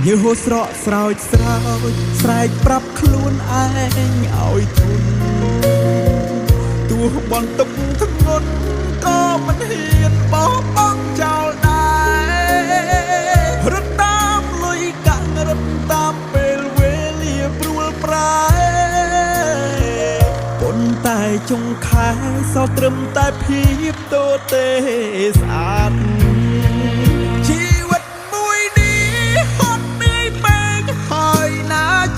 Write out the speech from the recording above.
ញើសស្រកស្រោចស្រោចស្រែកប្រាប់ខ្លួនឯងឲ្យធន់ទោះបន្ទុកធ្ងន់ក៏មិនហ៊ានបោះបង់ចោលដែររត់តាមលុយកាក់រត់តាមពេលវេលាព្រួលប្រែប៉ុន្តែចុងខែសល់ត្រឹមតែភាពទទេស្អាត